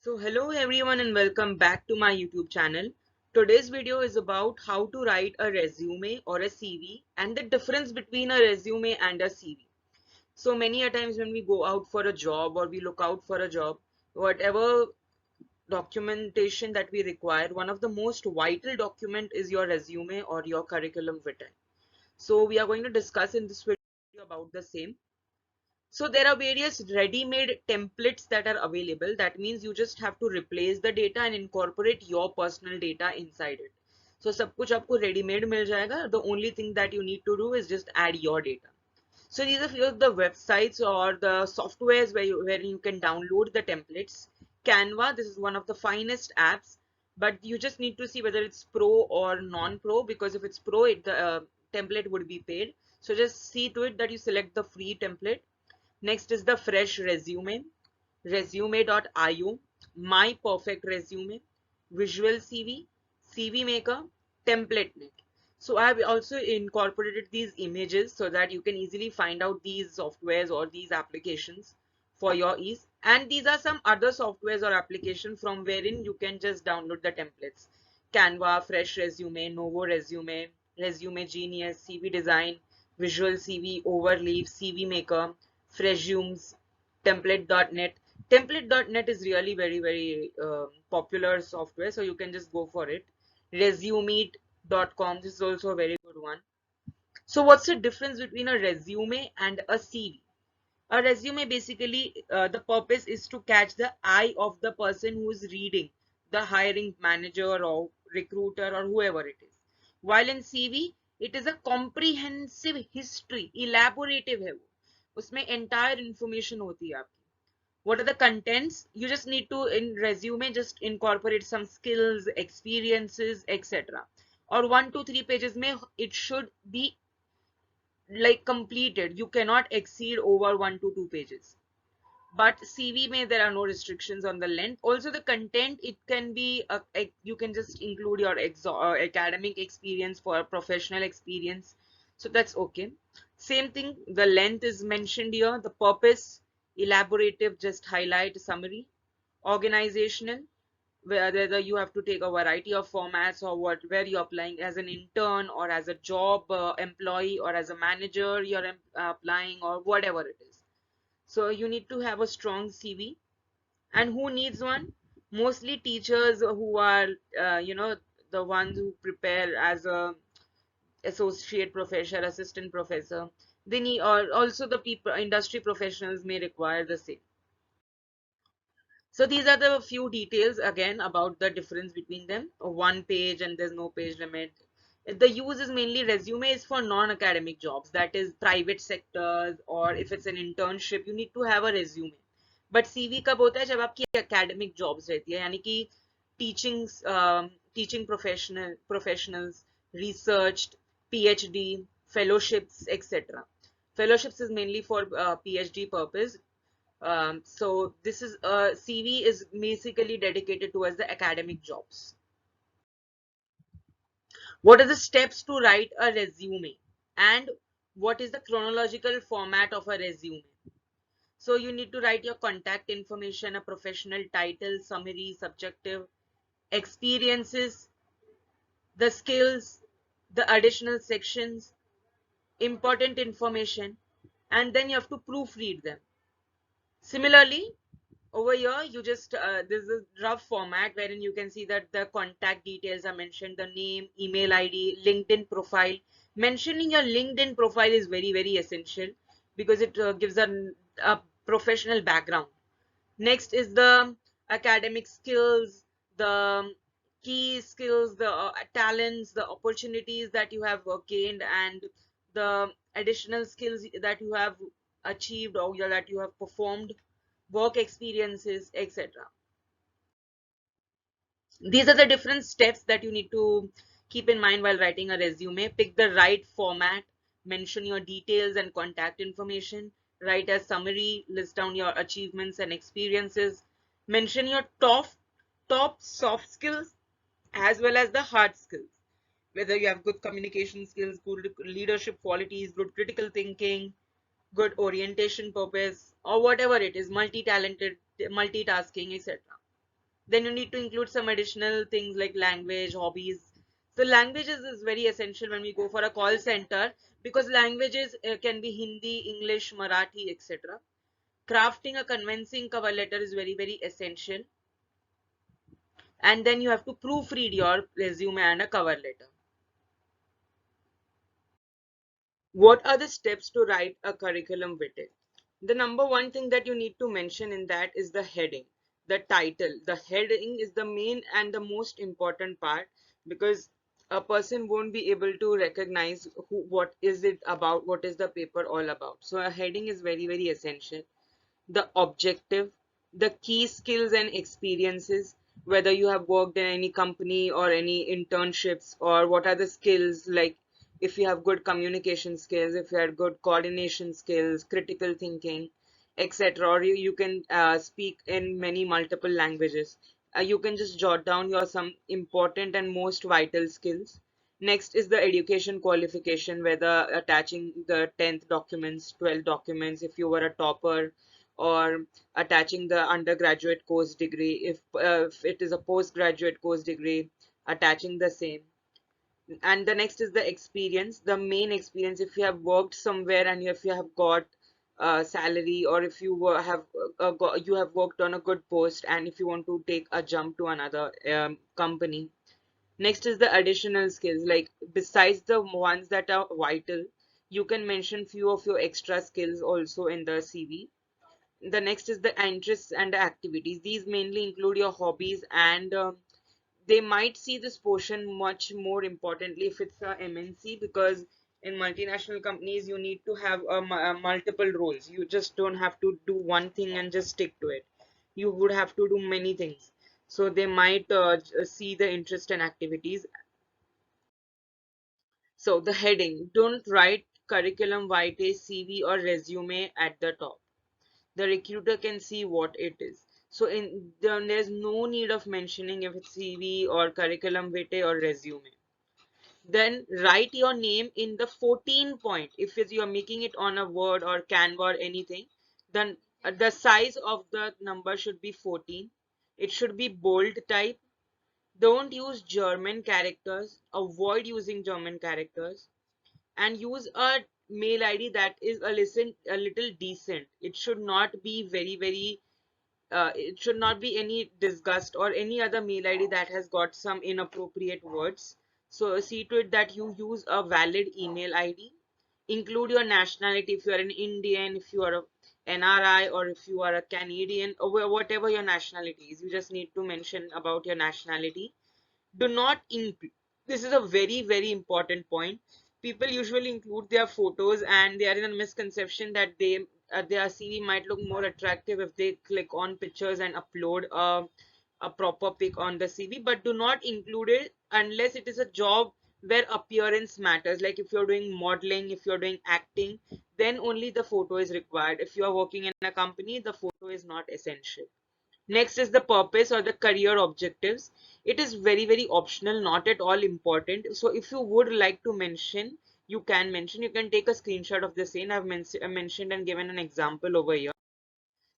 So hello everyone and welcome back to my YouTube channel. Today's video is about how to write a resume or a CV and the difference between a resume and a CV. So many a times when we go out for a job or we look out for a job, whatever documentation that we require, one of the most vital document is your resume or your curriculum vitae. So we are going to discuss in this video about the same. So there are various ready-made templates that are available. That means you just have to replace the data and incorporate your personal data inside it. So सब कुछ आपको ready-made मिल जाएगा. The only thing that you need to do is just add your data. So these are few of the websites or the softwares where you can download the templates. Canva, this is one of the finest apps, but you just need to see whether it's pro or non-pro, because if it's pro, the template would be paid. So just see to it that you select the free template. Next is the fresh resume, resume.io, my perfect resume, visual CV, CV maker, template.net. So I have also incorporated these images so that you can easily find out these softwares or these applications for your ease. And these are some other softwares or applications from wherein you can just download the templates. Canva, Fresh Resume, Novo Resume, Resume Genius, CV Design, Visual CV, Overleaf, CV Maker, Freshums, template.net. Template.net is really very popular software, so you can just go for it. Resume.com, this is also a very good one. So what's the difference between a resume and a CV? A resume basically, the purpose is to catch the eye of the person who is reading, the hiring manager or recruiter or whoever it is. While in CV, it is a comprehensive history, elaborative है वो. उसमें entire information होती है आपकी. What are the contents? You just need to, in resume, just incorporate some skills, experiences, etc. Or 1 to 3 pages may it should be like completed. You cannot exceed over 1 to 2 pages. But CV may there are no restrictions on the length. Also the content, it can be you can just include your academic experience for a professional experience. So that's okay. Same thing, the length is mentioned here. The purpose, elaborative, just highlight summary. Organizational, whether you have to take a variety of formats or what, where you're applying as an intern or as a job employee or as a manager you're applying or whatever it is. So you need to have a strong CV. And who needs one? Mostly teachers who are, the ones who prepare as a associate professor, assistant professor. They need, or also the people, industry professionals may require the same. So these are the few details again about the difference between them. One page and there's no page limit. The use is mainly resume is for non-academic jobs, that is private sectors, or if it's an internship, you need to have a resume. But CV कब होता है जब आपकी academic jobs रहती है, यानी कि teaching teaching professionals, researched, PhD, fellowships, etc. Fellowships is mainly for PhD purpose. So this is CV is basically dedicated towards the academic jobs. What are the steps to write a resume, and what is the chronological format of a resume? So you need to write your contact information, a professional title, summary, subjective, experiences, the skills, the additional sections, important information, and then you have to proofread them. Similarly, over here, you just this is a rough format wherein you can see that the contact details are mentioned, the name, email ID, LinkedIn profile. Mentioning your LinkedIn profile is very essential because it gives a professional background. Next is the academic skills, the key skills, the talents, the opportunities that you have gained, and the additional skills that you have achieved or that you have performed, work experiences, etc. These are the different steps that you need to keep in mind while writing a resume. Pick the right format, mention your details and contact information, write a summary, list down your achievements and experiences, mention your top soft skills as well as the hard skills. Whether you have good communication skills, good leadership qualities, good critical thinking, good orientation purpose, or whatever it is, multi-talented, multitasking, etc. Then you need to include some additional things like language, hobbies. So languages is very essential when we go for a call center, because languages can be Hindi, English, Marathi, etc. Crafting a convincing cover letter is very, very essential. And then you have to proofread your resume and a cover letter. What are the steps to write a curriculum vitae? The number one thing that you need to mention in that is the heading, the title. The heading is the main and the most important part, because a person won't be able to recognize what is it about, what is the paper all about. So a heading is very, very essential. The objective, the key skills and experiences, whether you have worked in any company or any internships, or what are the skills, like if you have good communication skills, if you have good coordination skills, critical thinking, etc. Or you can speak in many multiple languages. You can just jot down your some important and most vital skills. Next is the education qualification, whether attaching the 10th documents, 12 documents, if you were a topper, or attaching the undergraduate course degree, if it is a postgraduate course degree, attaching the same. And the next is the experience, the main experience, if you have worked somewhere and if you have got salary, or if you you have worked on a good post, and if you want to take a jump to another company. Next is the additional skills, like besides the ones that are vital, you can mention few of your extra skills also in the CV. The next is the interests and the activities. These mainly include your hobbies, and they might see this portion much more importantly if it's a MNC, because in multinational companies you need to have multiple roles. You just don't have to do one thing and just stick to it. You would have to do many things. So they might see the interest and activities. So the heading, don't write curriculum vitae, CV or resume at the top. The recruiter can see what it is. So then there's no need of mentioning if it's CV or curriculum vitae or resume. Then write your name in the 14 point. If you're making it on a Word or Canva or anything, then the size of the number should be 14. It should be bold type. Don't use German characters. Avoid using German characters. And use a mail ID that is a little decent. It should not be very, very it should not be any disgust or any other mail ID that has got some inappropriate words. So see to it that you use a valid email ID. Include your nationality, if you are an Indian, if you are a NRI, or if you are a Canadian, or whatever your nationality is. You just need to mention about your nationality. Do not include, this is a very, very important point. People usually include their photos, and they are in a misconception that their CV might look more attractive if they click on pictures and upload a proper pic on the CV. But do not include it unless it is a job where appearance matters, like if you're doing modeling, if you're doing acting, then only the photo is required. If you are working in a company, the photo is not essential. Next is the purpose or the career objectives. It is very, very optional, not at all important. So if you would like to mention, you can mention. You can take a screenshot of the same. I've mentioned and given an example over here.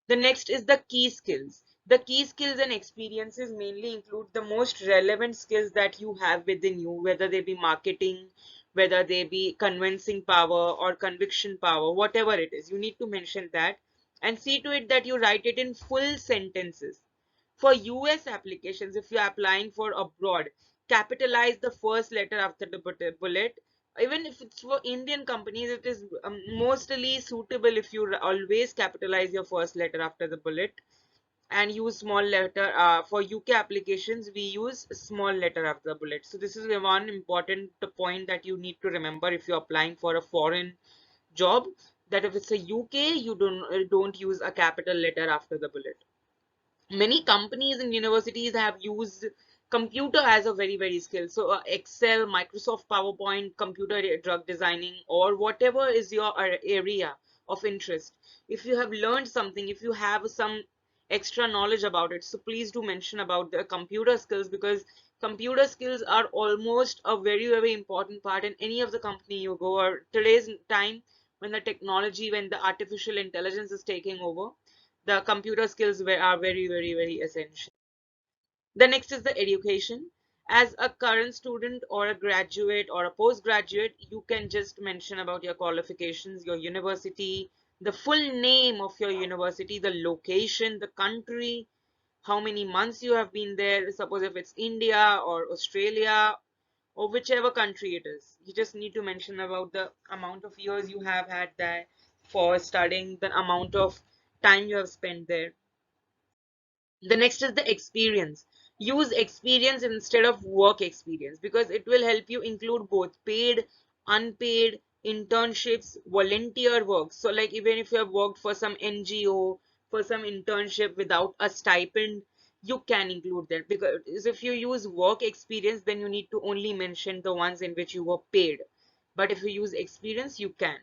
The next is the key skills. The key skills and experiences mainly include the most relevant skills that you have within you, whether they be marketing, whether they be convincing power or conviction power, whatever it is. You need to mention that and see to it that you write it in full sentences. For US applications, if you're applying for abroad, capitalize the first letter after the bullet. Even if it's for Indian companies, it is mostly suitable if you always capitalize your first letter after the bullet and use small letter. For UK applications, we use small letter after the bullet. So this is the one important point that you need to remember if you're applying for a foreign job, that if it's a UK, you don't use a capital letter after the bullet. Many companies and universities have used computer as a very, very skill. So Excel, Microsoft PowerPoint, computer drug designing, or whatever is your area of interest, if you have learned something, if you have some extra knowledge about it, so please do mention about the computer skills, because computer skills are almost a very, very important part in any of the company you go. Or today's time, when the technology, when the artificial intelligence is taking over, the computer skills are very, very, very essential. The next is the education. As a current student or a graduate or a postgraduate, you can just mention about your qualifications, your university, the full name of your university, the location, the country, how many months you have been there. Suppose if it's India or Australia or whichever country it is, you just need to mention about the amount of years you have had there for studying, the amount of time you have spent there. The next is the experience. Use experience instead of work experience because it will help you include both paid, unpaid, internships, volunteer work. So like even if you have worked for some NGO, for some internship without a stipend, you can include that, because if you use work experience, then you need to only mention the ones in which you were paid. But if you use experience, you can.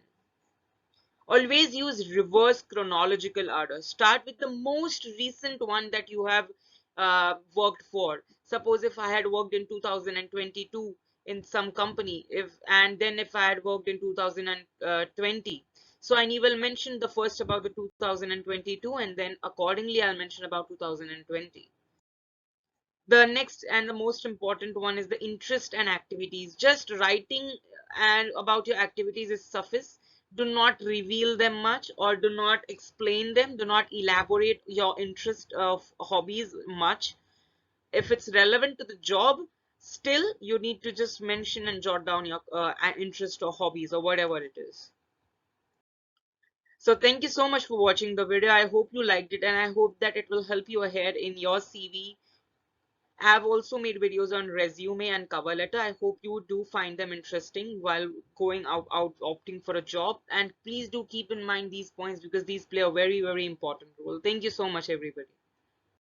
Always use reverse chronological order. Start with the most recent one that you have worked for. Suppose if I had worked in 2022 in some company, if and then if I had worked in 2020, so I will mention the first about the 2022, and then accordingly I'll mention about 2020. The next and the most important one is the interest and activities. Just writing and about your activities is suffice. Do not reveal them much or do not explain them. Do not elaborate your interest of hobbies much. If it's relevant to the job, still you need to just mention and jot down your interest or hobbies or whatever it is. So thank you so much for watching the video. I hope you liked it and I hope that it will help you ahead in your CV. I've also made videos on resume and cover letter. I hope you do find them interesting while going out opting for a job. And please do keep in mind these points because these play a very, very important role. Thank you so much, everybody.